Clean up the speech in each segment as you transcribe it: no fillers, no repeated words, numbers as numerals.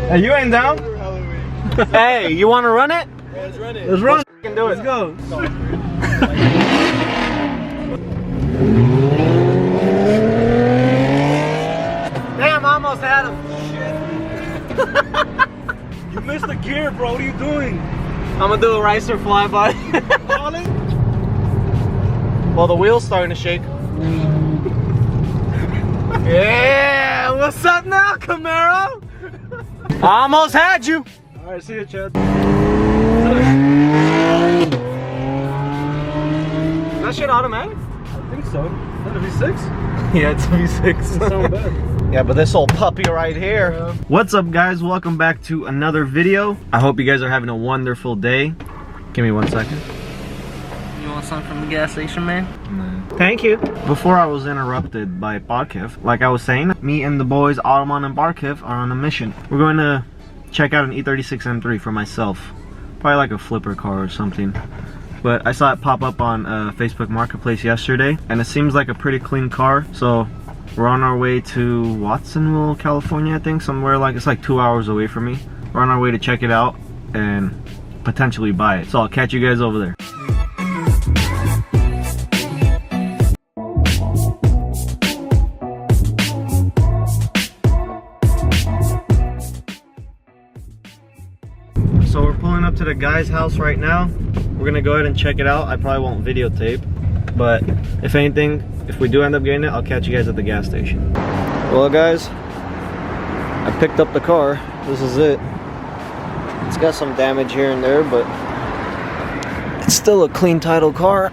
Hey, you ain't down? Hey, you want to run it? Yeah, let's run it. Let's run. Let's do it. Let's go. Damn, I almost had him. Shit. You missed the gear, bro. What are you doing? I'm gonna do a ricer flyby. Well, the wheel's starting to shake. Yeah, what's up now, Camaro? I almost had you. All right, see you, Chad. Is that shit automatic? I think so. Is that a V6? Yeah, it's a V6. Doesn't sound bad. Yeah, but this old puppy right here. Yeah. What's up, guys? Welcome back to another video. I hope you guys are having a wonderful day. Give me 1 second. You want something from the gas station, man? No. Thank you. Before I was interrupted by Barkev, like I was saying, me and the boys, Ottoman and Barkev, are on a mission. We're going to check out an E36 M3 for myself. Probably like a flipper car or something. But I saw it pop up on Facebook Marketplace yesterday, and it seems like a pretty clean car. So we're on our way to Watsonville, California, I think. Somewhere like, it's like 2 hours away from me. We're on our way to check it out and potentially buy it. So I'll catch you guys over there. So we're pulling up to the guy's house right now. We're gonna go ahead and check it out. I probably won't videotape, but if anything, if we do end up getting it, I'll catch you guys at the gas station. Well, guys, I picked up the car. This is it. It's got some damage here and there, but it's still a clean title car.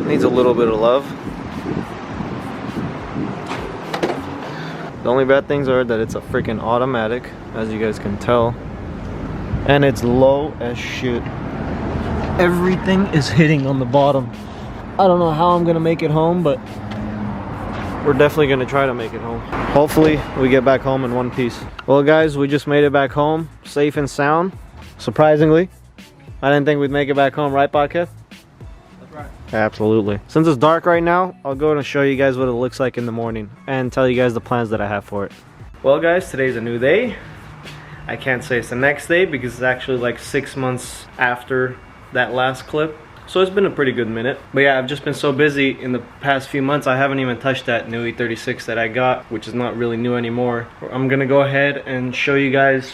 Needs a little bit of love. The only bad things are that it's a freaking automatic, as you guys can tell. And it's low as shit. Everything is hitting on the bottom. I don't know how I'm gonna make it home, but we're definitely gonna try to make it home. Hopefully we get back home in one piece. Well, guys, we just made it back home, safe and sound. Surprisingly, I didn't think we'd make it back home, right, Barkev? That's right. Absolutely. Since it's dark right now, I'll go and show you guys what it looks like in the morning and tell you guys the plans that I have for it. Well, guys, today's a new day. I can't say it's the next day because it's actually like 6 months after that last clip. So it's been a pretty good minute. But yeah, I've just been so busy in the past few months, I haven't even touched that new E36 that I got, which is not really new anymore. I'm gonna go ahead and show you guys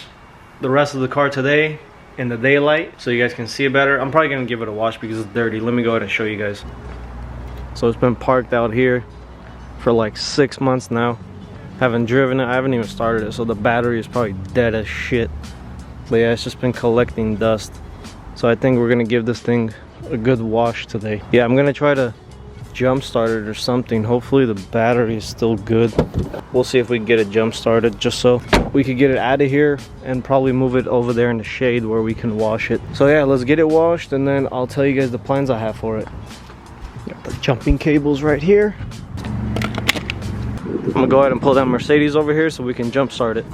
the rest of the car today in the daylight so you guys can see it better. I'm probably gonna give it a wash because it's dirty. Let me go ahead and show you guys. So it's been parked out here for like 6 months now. Haven't driven it, I haven't even started it, so the battery is probably dead as shit. But yeah, it's just been collecting dust. So I think we're gonna give this thing a good wash today. Yeah, I'm gonna try to jump start it or something. Hopefully the battery is still good. We'll see if we can get it jump started just so we could get it out of here and probably move it over there in the shade where we can wash it. So yeah, let's get it washed and then I'll tell you guys the plans I have for it. Got the jumping cables right here. I'm gonna go ahead and pull that Mercedes over here so we can jump start it.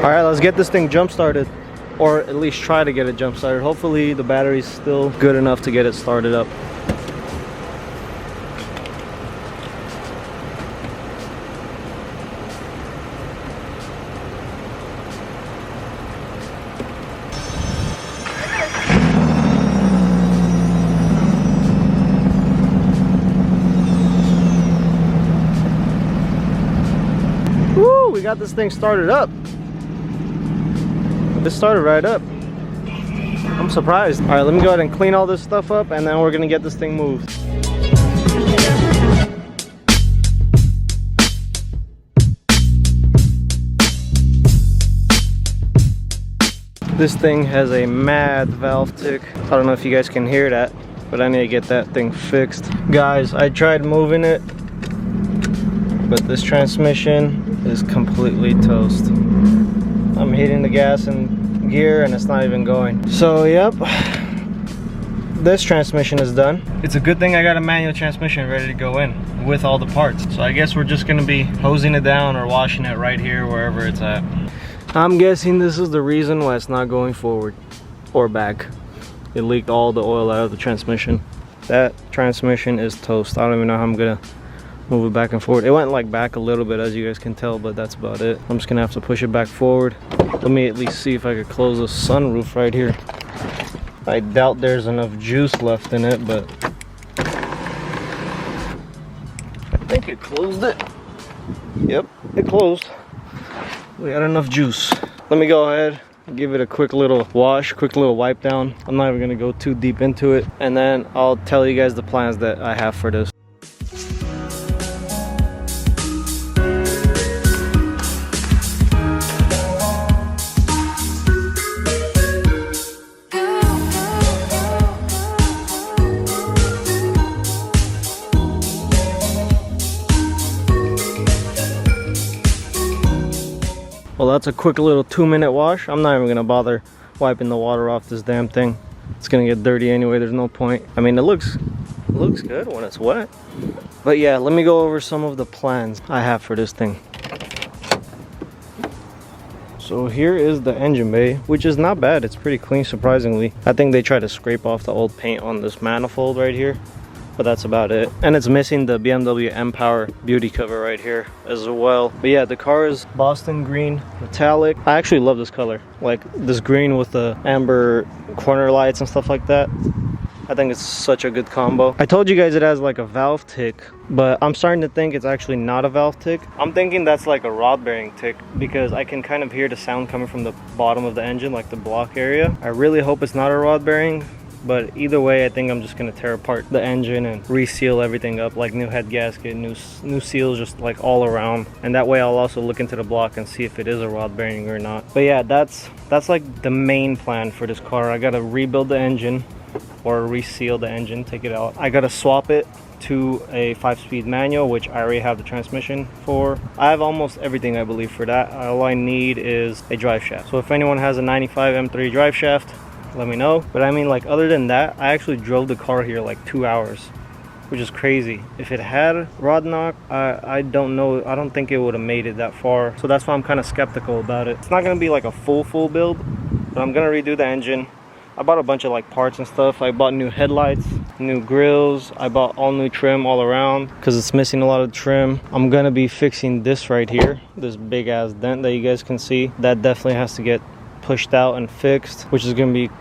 All right, let's get this thing jump started, or at least try to get it jump started. Hopefully the battery's still good enough to get it started up. Woo, we got this thing started up. It started right up. I'm surprised. All right, let me go ahead and clean all this stuff up and then we're gonna get this thing moved. This thing has a mad valve tick. I don't know if you guys can hear that, but I need to get that thing fixed. Guys, I tried moving it, but this transmission is completely toast. I'm hitting the gas and gear and it's not even going. So yep, this transmission is done. It's a good thing I got a manual transmission ready to go in with all the parts. So I guess we're just gonna be hosing it down or washing it right here wherever it's at. I'm guessing this is the reason why it's not going forward or back. It leaked all the oil out of the transmission. That transmission is toast. I don't even know how I'm gonna move it back and forward. It went like back a little bit, as you guys can tell, but that's about it. I'm just gonna have to push it back forward. Let me at least see if I could close the sunroof right here. I doubt there's enough juice left in it, but I think it closed it. Yep, it closed. We got enough juice. Let me go ahead, give it a quick little wash, quick little wipe down. I'm not even gonna go too deep into it, and then I'll tell you guys the plans that I have for this. Well, that's a quick little 2-minute wash. I'm not even gonna bother wiping the water off this damn thing. It's gonna get dirty anyway, there's no point. I mean, it looks good when it's wet. But yeah, let me go over some of the plans I have for this thing. So here is the engine bay, which is not bad. It's pretty clean, surprisingly. I think they tried to scrape off the old paint on this manifold right here, but that's about it. And it's missing the BMW M-Power beauty cover right here as well. But yeah, the car is Boston green metallic. I actually love this color, like this green with the amber corner lights and stuff like that. I think it's such a good combo. I told you guys it has like a valve tick, but I'm starting to think it's actually not a valve tick. I'm thinking that's like a rod bearing tick, because I can kind of hear the sound coming from the bottom of the engine, like the block area. I really hope it's not a rod bearing. But either way, I think I'm just gonna tear apart the engine and reseal everything up, like new head gasket, new seals, just like all around. And that way I'll also look into the block and see if it is a rod bearing or not. But yeah, that's like the main plan for this car. I gotta rebuild the engine or reseal the engine, take it out. I gotta swap it to a 5-speed manual, which I already have the transmission for. I have almost everything, I believe, for that. All I need is a drive shaft. So if anyone has a 95 M3 drive shaft, let me know. But I mean, like, other than that, I actually drove the car here like 2 hours, which is crazy. If it had rod knock, I don't know, I don't think it would have made it that far. So that's why I'm kind of skeptical about it. It's not gonna be like a full build, but I'm gonna redo the engine. I bought a bunch of like parts and stuff. I bought new headlights, new grills. I bought all new trim all around because it's missing a lot of trim. I'm gonna be fixing this right here, this big ass dent that you guys can see. That definitely has to get pushed out and fixed, which is gonna be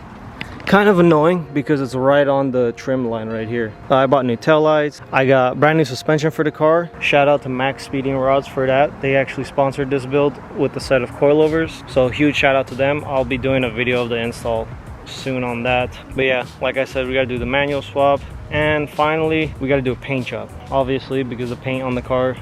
kind of annoying because it's right on the trim line right here. I bought new tail lights. I got brand new suspension for the car. Shout out to Max Speeding Rods for that. They actually sponsored this build with a set of coilovers, so huge shout out to them. I'll be doing a video of the install soon on that. But yeah, like I said, we gotta do the manual swap, and finally we gotta do a paint job, obviously, because the paint on the car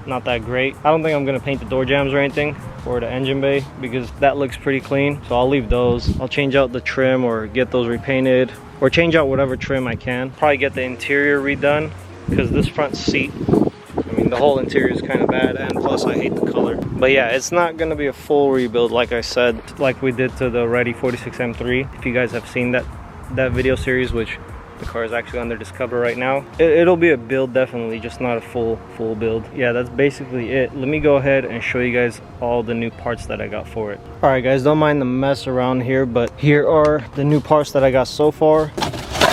not that great. I don't think I'm gonna paint the door jambs or anything or the engine bay because that looks pretty clean, so I'll leave those. I'll change out the trim or get those repainted or change out whatever trim I can. Probably get the interior redone because this front seat, I mean, the whole interior is kind of bad, and plus I hate the color. But yeah, it's not gonna be a full rebuild, like I said, like we did to the E36 M3. If you guys have seen that video series, which the car is actually under this cover right now, it'll be a build, definitely, just not a full build. Yeah, that's basically it. Let me go ahead and show you guys all the new parts that I got for it. All right guys, don't mind the mess around here, but here are the new parts that I got so far.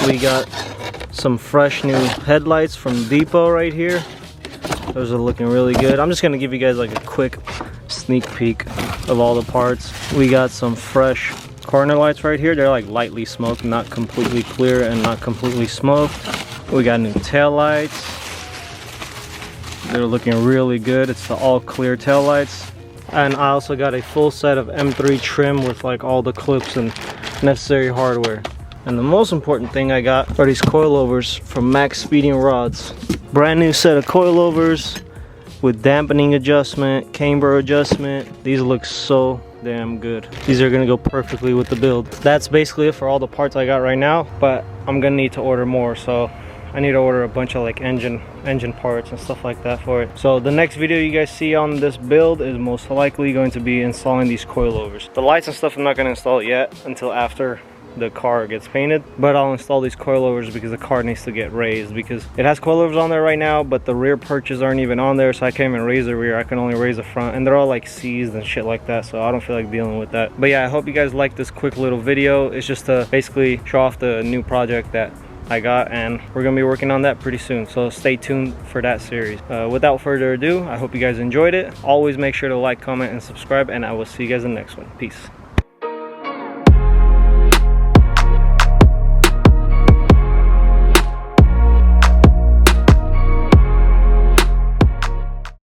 We got some fresh new headlights from Depot right here. Those are looking really good. I'm just gonna give you guys like a quick sneak peek of all the parts. We got some fresh corner lights right here. They're like lightly smoked, not completely clear and not completely smoked. We got new tail lights. They're looking really good. It's the all clear tail lights. And I also got a full set of M3 trim with like all the clips and necessary hardware. And the most important thing I got are these coilovers from Max Speeding Rods. Brand new set of coilovers with dampening adjustment, camber adjustment. These look so damn good. These are gonna go perfectly with the build. That's basically it for all the parts I got right now, but I'm gonna need to order more, so I need to order a bunch of like engine parts and stuff like that for it. So the next video you guys see on this build is most likely going to be installing these coilovers. The lights and stuff I'm not gonna install yet until after the car gets painted. But I'll install these coilovers because the car needs to get raised, because it has coilovers on there right now, but the rear perches aren't even on there, so I can't even raise the rear. I can only raise the front, and they're all like seized and shit like that, so I don't feel like dealing with that. But yeah, I hope you guys like this quick little video. It's just to basically show off the new project that I got, and we're gonna be working on that pretty soon, so stay tuned for that series. Without further ado, I hope you guys enjoyed it. Always make sure to like, comment, and subscribe, and I will see you guys in the next one. Peace.